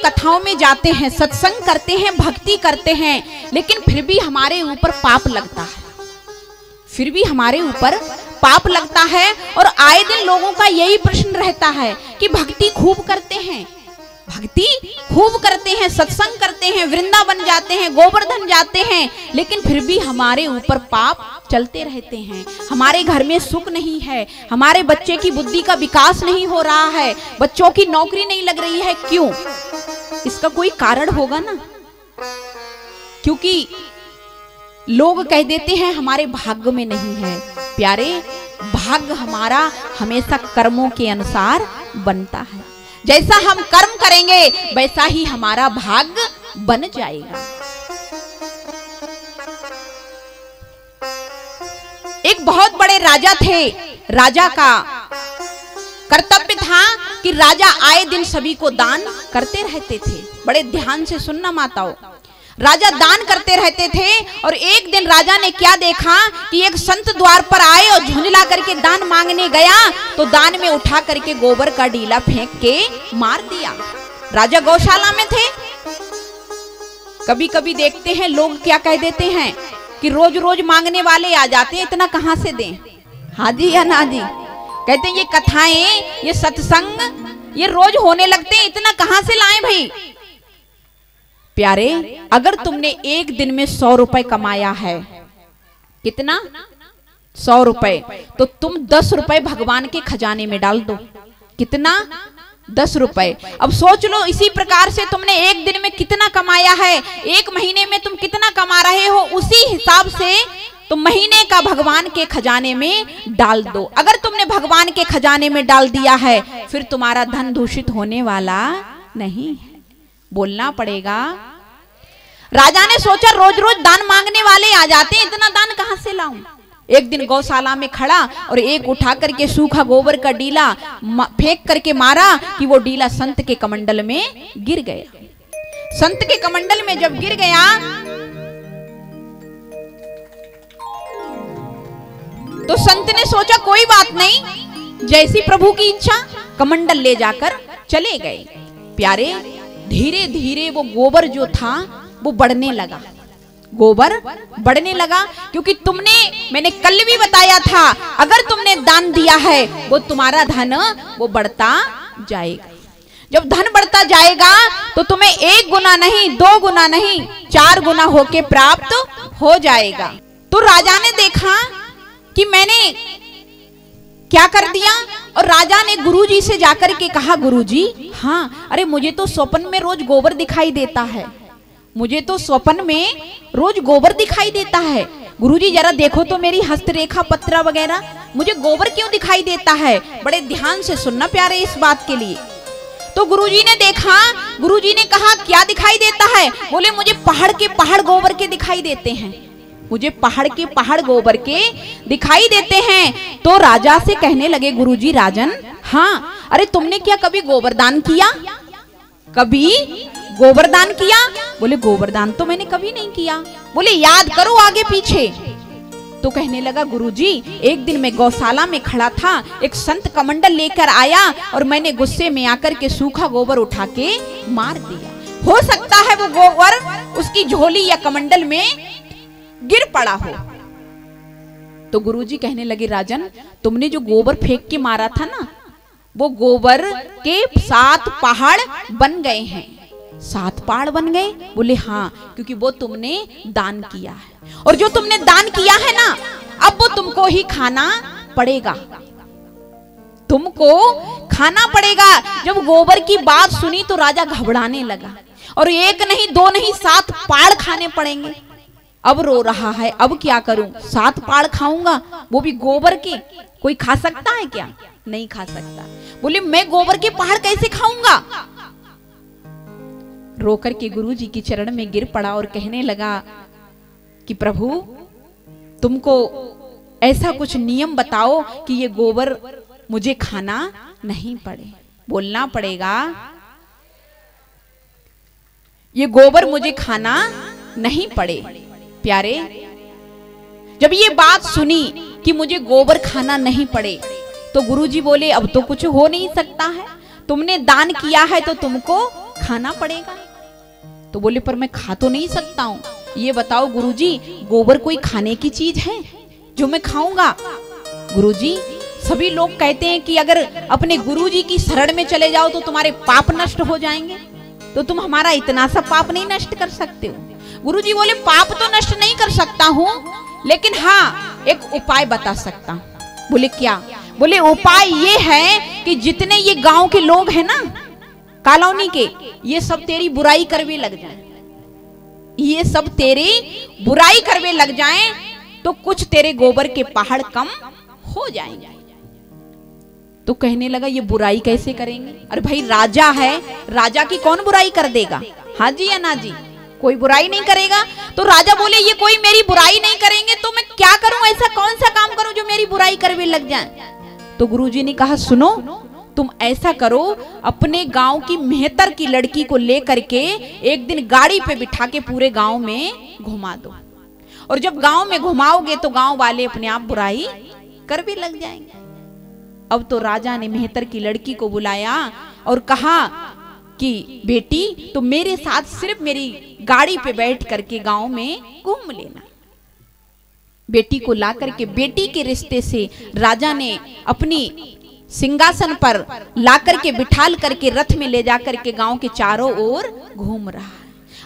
कथाओं में जाते हैं, सत्संग करते हैं, भक्ति करते हैं, लेकिन फिर भी हमारे ऊपर पाप लगता है, फिर भी हमारे ऊपर पाप लगता है। और आए दिन लोगों का यही प्रश्न रहता है कि भक्ति खूब करते हैं, भक्ति खूब करते हैं, सत्संग करते हैं, वृंदावन जाते हैं, गोवर्धन जाते हैं, लेकिन फिर भी हमारे ऊपर पाप चलते रहते हैं। हमारे घर में सुख नहीं है, हमारे बच्चे की बुद्धि का विकास नहीं हो रहा है, बच्चों की नौकरी नहीं लग रही है। क्यों? इसका कोई कारण होगा ना, क्योंकि लोग कह देते हैं हमारे भाग्य में नहीं है। प्यारे, भाग्य हमारा हमेशा कर्मों के अनुसार बनता है। जैसा हम कर्म करेंगे वैसा ही हमारा भाग्य बन जाएगा। एक बहुत बड़े राजा थे, राजा का कर्तव्य था कि राजा आए दिन सभी को दान करते रहते थे। बड़े ध्यान से सुनना माताओं, राजा दान करते रहते थे। और एक दिन राजा ने क्या देखा कि एक संत द्वार पर आए और झुंझला करके दान मांगने गया, तो दान में उठा करके गोबर का डीला फेंक के मार दिया। राजा गौशाला में थे। कभी कभी देखते हैं लोग क्या कह देते हैं कि रोज रोज मांगने वाले आ जाते हैं, इतना कहां से दें? हाँ जी या ना जी? कहते हैं ये कथाएं, ये सत्संग, ये रोज होने लगते हैं, इतना कहां से लाएं भाई? प्यारे, अगर तुमने एक दिन में 100 रुपए कमाया है, कितना? 100 रुपए, तो तुम 10 रुपए भगवान के खजाने में डाल दो। कितना? 10 रुपए। अब सोच लो, इसी प्रकार से तुमने एक दिन में कितना कमाया है, एक महीने में तुम कितना कमा रहे हो, उसी हिसाब से तुम महीने का भगवान के खजाने में डाल दो। अगर तुमने भगवान के खजाने में डाल दिया है, फिर तुम्हारा धन दूषित होने वाला नहीं है। बोलना पड़ेगा। राजा ने सोचा रोज रोज दान मांगने वाले आ जाते हैं, इतना दान कहां से लाऊं? एक दिन गौशाला में खड़ा और एक उठा करके सूखा गोबर का डीला फेंक करके मारा कि वो डीला संत के कमंडल में गिर गया। संत के कमंडल में जब गिर गया तो संत ने सोचा कोई बात नहीं, जैसी प्रभु की इच्छा, कमंडल ले जाकर चले गए। प्यारे, धीरे धीरे वो गोबर जो था वो बढ़ने लगा, गोबर बढ़ने लगा, क्योंकि मैंने कल भी बताया था, अगर तुमने दान दिया है वो तुम्हारा धन वो बढ़ता जाएगा। जब धन बढ़ता जाएगा तो तुम्हें 1 गुना नहीं, 2 गुना नहीं, 4 गुना होके प्राप्त हो जाएगा। तो राजा ने देखा कि मैंने क्या कर दिया, और राजा ने गुरुजी से जाकर के कहा, गुरुजी, हाँ, अरे मुझे तो स्वप्न में रोज गोबर दिखाई देता है, मुझे तो स्वप्न में रोज गोबर दिखाई देता है। गुरुजी जरा देखो तो मेरी हस्तरेखा पत्रा वगैरह, मुझे गोबर क्यों दिखाई देता है? बड़े ध्यान से सुनना प्यारे इस बात के लिए। तो गुरुजी ने देखा, गुरुजी ने कहा क्या दिखाई देता है? बोले मुझे पहाड़ के पहाड़ गोबर के दिखाई देते हैं, मुझे पहाड़ के पहाड़ गोबर के दिखाई देते हैं। तो राजा से कहने लगे, गुरुजी राजन, हाँ, अरे तुमने क्या कभी गोबरदान किया? कभी गोबरदान किया? बोले गोबरदान तो मैंने कभी नहीं किया। बोले याद करो आगे पीछे। तो कहने लगा, गुरुजी एक दिन मैं गौशाला में खड़ा था, एक संत कमंडल लेकर आया और मैंने गुस्से में आकर के सूखा गोबर उठा के मार दिया। हो सकता है वो गोबर उसकी झोली या कमंडल में गिर पड़ा हो। तो गुरुजी कहने लगे, राजन, तुमने जो गोबर फेंक के मारा था ना, वो गोबर के 7 पहाड़ बन गए हैं। 7 पहाड़ बन गए? बोले हाँ, क्योंकि वो तुमने दान किया है, और जो तुमने दान किया है ना, अब वो तुमको ही खाना पड़ेगा, तुमको खाना पड़ेगा। जब गोबर की बात सुनी तो राजा घबराने लगा, और 1 नहीं 2 नहीं 7 पहाड़ खाने पड़ेंगे। अब रो रहा है, अब क्या करूं? 7 पहाड़ खाऊंगा, वो भी गोबर के। कोई खा सकता है क्या? नहीं खा सकता। बोले मैं गोबर के पहाड़ कैसे खाऊंगा? रोकर के गुरुजी की चरण में गिर पड़ा और कहने लगा कि प्रभु, तुमको ऐसा कुछ नियम बताओ कि ये गोबर मुझे खाना नहीं पड़े। बोलना पड़ेगा, ये गोबर मुझे खाना नहीं पड़े। प्यारे, जब ये बात सुनी कि मुझे गोबर खाना नहीं पड़े, तो गुरुजी बोले अब तो कुछ हो नहीं सकता है, तुमने दान किया है तो तुमको खाना पड़ेगा। तो बोले पर मैं खा तो नहीं सकता हूँ। ये बताओ गुरुजी, गोबर कोई खाने की चीज है जो मैं खाऊंगा? गुरुजी, सभी लोग कहते हैं कि अगर अपने गुरुजी की शरण में चले जाओ तो तुम्हारे पाप नष्ट हो जाएंगे, तो तुम हमारा इतना सा पाप नहीं नष्ट कर सकते हो। गुरुजी बोले पाप तो नष्ट नहीं कर सकता हूँ, लेकिन हाँ एक उपाय बता सकता हूँ। बोले क्या? बोले उपाय ये है कि जितने ये गांव के लोग हैं ना, कॉलोनी के, ये सब तेरी बुराई करवे लग जाएं। ये सब तेरी बुराई करवे लग जाएं तो कुछ तेरे गोबर के पहाड़ कम हो जाएंगे। तो कहने लगा ये बुराई कैसे करेंगे? अरे भाई राजा है, राजा की कौन बुराई कर देगा? हाँ जी या ना जी? कोई बुराई नहीं करेगा। तो राजा बोले ये कोई मेरी बुराई नहीं करेंगे तो मैं क्या करूं? ऐसा कौन सा काम करूं जो मेरी बुराई करवे लग जाए? तो गुरुजी ने कहा सुनो, तुम ऐसा करो, अपने गांव की मेहतर की लड़की को लेकर के एक दिन गाड़ी पे बिठा के पूरे गांव में घुमा दो, और जब गांव में घुमाओगे तो गांव वाले अपने आप बुराई कर भी लग जाएंगे। अब तो राजा ने मेहतर की लड़की को बुलाया और कहा कि बेटी तुम मेरे साथ सिर्फ मेरी गाड़ी पे बैठ करके गांव में घूम लेना। बेटी को ला करके बेटी के रिश्ते से राजा ने अपनी सिंहासन पर ला करके बिठाल करके रथ में ले जा करके गांव के चारों ओर घूम रहा है।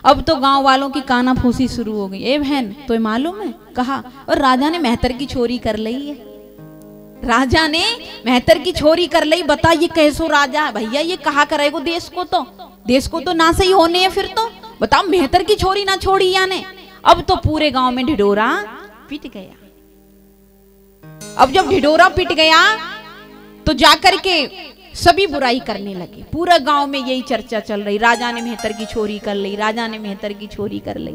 अब तो गांव वालों की काना फूसी शुरू हो गई। ए बहन तो मालूम है? कहा और राजा ने मेहतर की छोरी कर ली है। राजा ने मेहतर की छोरी कर ली। बता ये कैसो राजा? भैया ये कहा करेगो देश को तो ना सही होने है। फिर तो बताओ मेहतर की छोरी ना छोड़ी याने। अब तो पूरे गांव में ढिढोरा पिट गया। अब जब ढिढोरा पिट गया तो जाकर के सभी बुराई करने लगे। पूरा गांव में यही चर्चा चल रही, राजा ने मेहतर की छोरी कर ली, राजा ने मेहतर की छोरी कर ली।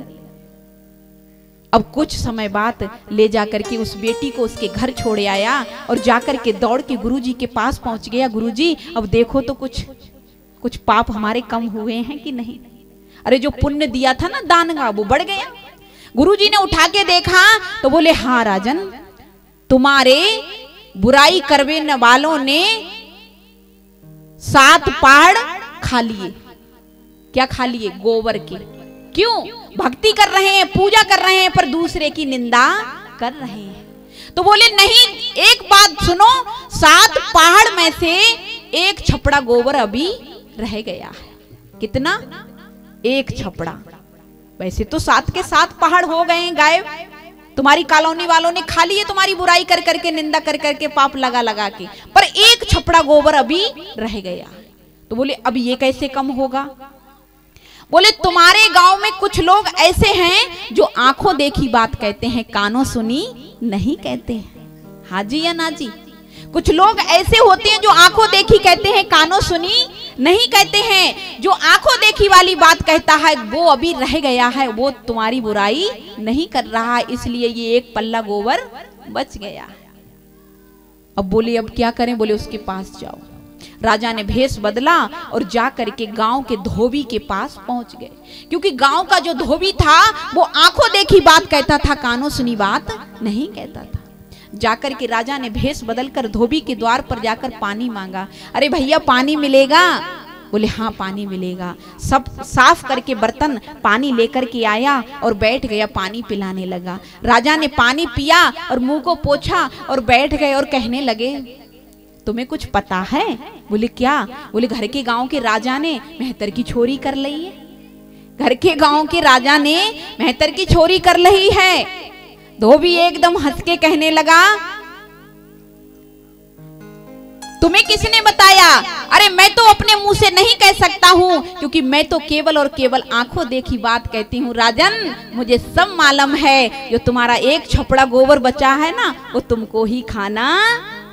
अब कुछ समय बाद ले जाकर के उस बेटी को उसके घर छोड़े आया और जाकर के दौड़ के गुरुजी के पास पहुंच गया। गुरुजी अब देखो तो कुछ पाप हमारे कम हुए हैं कि नहीं? अरे जो पुण्य दिया था ना दान का वो बढ़ गया। गुरुजी ने उठा के देखा तो बोले हाँ राजन, तुम्हारे बुराई करने वालों ने 7 पहाड़ खा लिए। क्या खा लिए? गोबर के। क्यों? भक्ति कर रहे हैं, पूजा कर रहे हैं, पर दूसरे की निंदा कर रहे हैं। तो बोले नहीं, एक बात सुनो, 7 पहाड़ में से एक छपड़ा गोबर अभी रह गया है। कितना? एक छपड़ा। वैसे तो 7 के 7 पहाड़ हो गए गायब। तुम्हारी कॉलोनी वालों ने खा लिए तुम्हारी बुराई कर करके, निंदा कर करके, पाप लगा लगा के, पर एक छपड़ा गोबर अभी रह गया। तो बोले अब ये कैसे कम होगा? बोले तुम्हारे गांव में कुछ लोग ऐसे हैं जो आंखों देखी बात कहते हैं, कानों सुनी नहीं कहते हैं। हाँ जी या ना जी? कुछ लोग ऐसे होते हैं जो आंखों देखी कहते हैं, कानों सुनी नहीं कहते हैं। जो आंखों देखी वाली बात कहता है वो अभी रह गया है, वो तुम्हारी बुराई नहीं कर रहा है, इसलिए ये एक पल्ला गोबर बच गया। अब बोले अब क्या करें? बोले उसके पास जाओ। राजा ने भेष बदला और जा करके गांव के धोबी के पास पहुंच गए, क्योंकि गांव का जो धोबी था वो आंखों देखी बात कहता था, कानों सुनी बात नहीं कहता था। जाकर के राजा ने भेष बदलकर धोबी के द्वार पर जाकर पानी मांगा। अरे भैया पानी मिलेगा? बोले हाँ पानी मिलेगा। सब साफ करके बर्तन पानी लेकर के आया और बैठ गया, पानी पिलाने लगा। राजा ने पानी पिया और मुंह को पोंछा और बैठ गए और कहने लगे तुम्हें कुछ पता है? बोले क्या? बोले घर के गांव के राजा ने मेहतर की छोरी कर ली है। घर के गांव के राजा ने मेहतर की छोरी कर ली है। धोबी एकदम हंस के कहने लगा तुम्हें किसने बताया? अरे मैं तो अपने मुंह से नहीं कह सकता हूं, क्योंकि मैं तो केवल और केवल आंखों देखी बात कहती हूं। राजन मुझे सब मालूम है, जो तुम्हारा एक छपड़ा गोबर बचा है ना वो तुमको ही खाना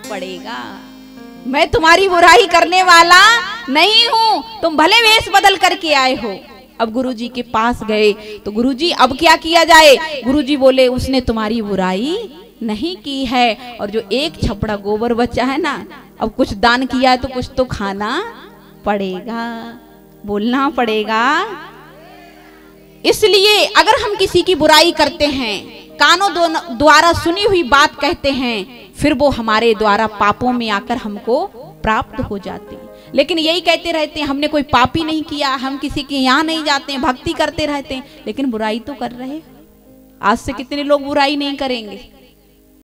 पड़ेगा। मैं तुम्हारी बुराई करने वाला नहीं हूं, तुम भले वेश बदल करके आए हो। अब गुरुजी के पास गए तो गुरुजी अब क्या किया जाए? गुरुजी बोले उसने तुम्हारी बुराई नहीं की है, और जो एक छपड़ा गोबर बचा है ना, अब कुछ दान किया है तो कुछ तो खाना पड़ेगा, बोलना पड़ेगा। इसलिए अगर हम किसी की बुराई करते हैं, कानों द्वारा सुनी हुई बात कहते हैं, फिर वो हमारे द्वारा पापों में आकर हमको प्राप्त हो जाती। लेकिन यही कहते रहते हैं हमने कोई पाप ही नहीं किया, हम किसी के यहाँ नहीं जाते हैं, भक्ति करते रहते हैं, लेकिन बुराई तो कर रहे हैं। आज से कितने लोग बुराई नहीं करेंगे।